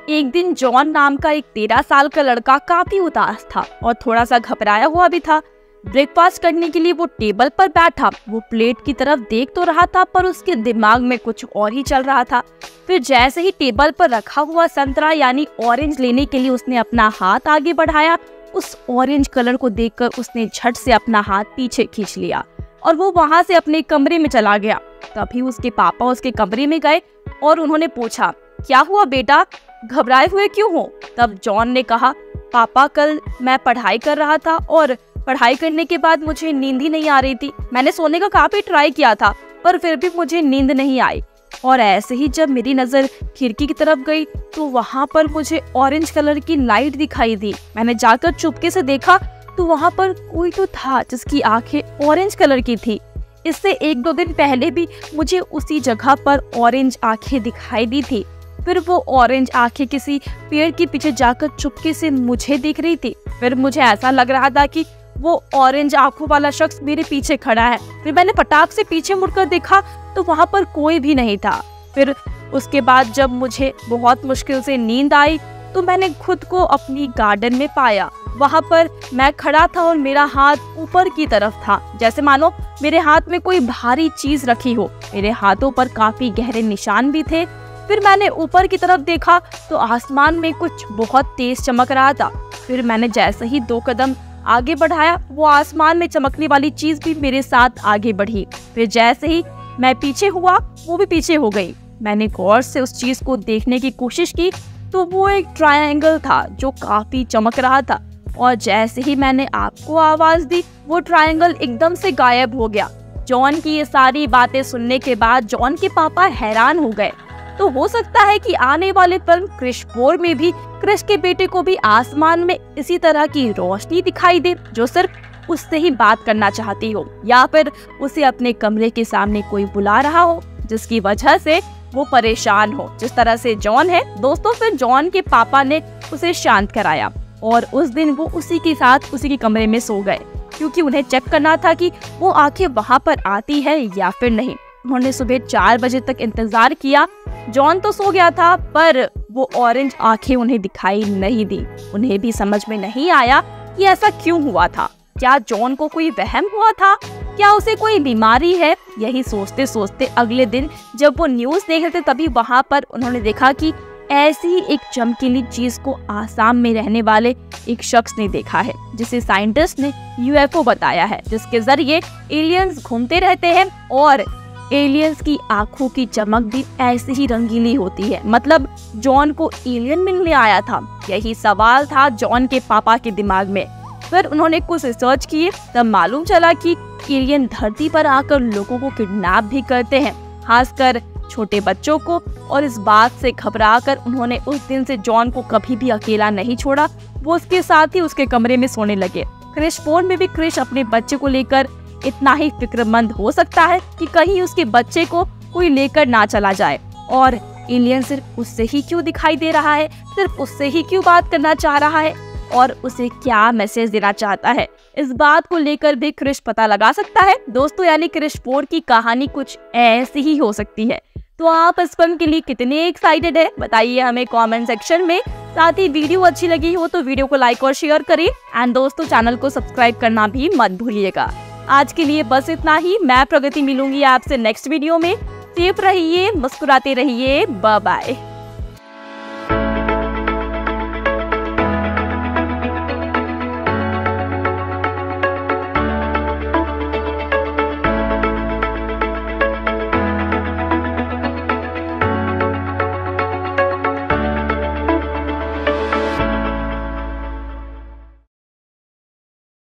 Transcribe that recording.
एक दिन जॉन नाम का एक 13 साल का लड़का काफी उदास था और थोड़ा सा घबराया हुआ भी था। ब्रेकफास्ट करने के लिए वो टेबल पर बैठा। वो प्लेट की तरफ देख तो रहा था पर उसके दिमाग में कुछ और ही चल रहा था। फिर जैसे ही टेबल पर रखा हुआ संतरा यानी ऑरेंज लेने के लिए उसने अपना हाथ आगे बढ़ाया, उस ऑरेंज कलर को देखकर उसने झट से अपना हाथ पीछे खींच लिया और वो वहाँ से अपने कमरे में चला गया। तभी उसके पापा उसके कमरे में गए और उन्होंने पूछा, क्या हुआ बेटा, घबराए हुए क्यों हो? तब जॉन ने कहा, पापा कल मैं पढ़ाई कर रहा था और पढ़ाई करने के बाद मुझे नींद ही नहीं आ रही थी। मैंने सोने का काफी ट्राई किया था पर फिर भी मुझे नींद नहीं आई। और ऐसे ही जब मेरी नजर खिड़की की तरफ गई तो वहाँ पर मुझे ऑरेंज कलर की लाइट दिखाई दी। मैंने जाकर चुपके से देखा तो वहाँ पर कोई तो था जिसकी आंखें ऑरेंज कलर की थी। इससे 1-2 दिन पहले भी मुझे उसी जगह पर ऑरेंज आंखें दिखाई दी थी। फिर वो ऑरेंज आंखें किसी पेड़ के पीछे जाकर चुपके से मुझे देख रही थी। फिर मुझे ऐसा लग रहा था कि वो ऑरेंज आंखों वाला शख्स मेरे पीछे खड़ा है। फिर मैंने फटाक से पीछे मुड़कर देखा तो वहाँ पर कोई भी नहीं था। फिर उसके बाद जब मुझे बहुत मुश्किल से नींद आई तो मैंने खुद को अपनी गार्डन में पाया। वहाँ पर मैं खड़ा था और मेरा हाथ ऊपर की तरफ था, जैसे मानो मेरे हाथ में कोई भारी चीज रखी हो। मेरे हाथों पर काफी गहरे निशान भी थे। फिर मैंने ऊपर की तरफ देखा तो आसमान में कुछ बहुत तेज चमक रहा था। फिर मैंने जैसे ही 2 कदम आगे बढ़ाया, वो आसमान में चमकने वाली चीज भी मेरे साथ आगे बढ़ी। फिर जैसे ही मैं पीछे हुआ, वो भी पीछे हो गई। मैंने गौर से उस चीज को देखने की कोशिश की तो वो एक ट्रायंगल था जो काफी चमक रहा था। और जैसे ही मैंने आपको आवाज दी, वो ट्रायंगल एकदम से गायब हो गया। जॉन की ये सारी बातें सुनने के बाद जॉन के पापा हैरान हो गए। तो हो सकता है कि आने वाले फिल्म क्रिश 4 में भी क्रिश के बेटे को भी आसमान में इसी तरह की रोशनी दिखाई दे जो सिर्फ उससे ही बात करना चाहती हो, या फिर उसे अपने कमरे के सामने कोई बुला रहा हो जिसकी वजह से वो परेशान हो, जिस तरह से जॉन है। दोस्तों, फिर जॉन के पापा ने उसे शांत कराया और उस दिन वो उसी के साथ उसी के कमरे में सो गए, क्योंकि उन्हें चेक करना था कि वो आंखें वहाँ पर आती है या फिर नहीं। उन्होंने सुबह 4 बजे तक इंतजार किया। जॉन तो सो गया था पर वो ऑरेंज आंखें उन्हें दिखाई नहीं दी। उन्हें भी समझ में नहीं आया कि ऐसा क्यों हुआ था। क्या जॉन को कोई वहम हुआ था? क्या उसे कोई बीमारी है? यही सोचते सोचते अगले दिन जब वो न्यूज़ देख रहे थे तभी वहाँ पर उन्होंने देखा कि ऐसी ही एक चमकीली चीज को आसाम में रहने वाले एक शख्स ने देखा है, जिसे साइंटिस्ट ने यूएफओ बताया है, जिसके जरिए एलियंस घूमते रहते हैं और एलियंस की आंखों की चमक भी ऐसी ही रंगीली होती है। मतलब जॉन को एलियन मिलने आया था? यही सवाल था जॉन के पापा के दिमाग में। फिर उन्होंने कुछ रिसर्च किए, तब मालूम चला कि एलियन धरती पर आकर लोगों को किडनैप भी करते हैं, खासकर छोटे बच्चों को। और इस बात से घबराकर उन्होंने उस दिन से जॉन को कभी भी अकेला नहीं छोड़ा। वो उसके साथ ही उसके कमरे में सोने लगे। क्रिश 4 में भी क्रिश अपने बच्चे को लेकर इतना ही फिक्रमंद हो सकता है कि कहीं उसके बच्चे को कोई लेकर ना चला जाए। और एलियन सिर्फ उससे ही क्यों दिखाई दे रहा है, सिर्फ उससे ही क्यों बात करना चाह रहा है और उसे क्या मैसेज देना चाहता है, इस बात को लेकर भी क्रिश पता लगा सकता है। दोस्तों, यानी क्रिश 4 की कहानी कुछ ऐसी ही हो सकती है। तो आप इस फिल्म के लिए कितने एक्साइटेड है, बताइए हमें कमेंट सेक्शन में। साथ ही वीडियो अच्छी लगी हो तो वीडियो को लाइक और शेयर करें। एंड दोस्तों, चैनल को सब्सक्राइब करना भी मत भूलिएगा। आज के लिए बस इतना ही। मैं प्रगति मिलूंगी आपसे नेक्स्ट वीडियो में। सेफ रहिए, मुस्कुराते रहिए। Bye bye.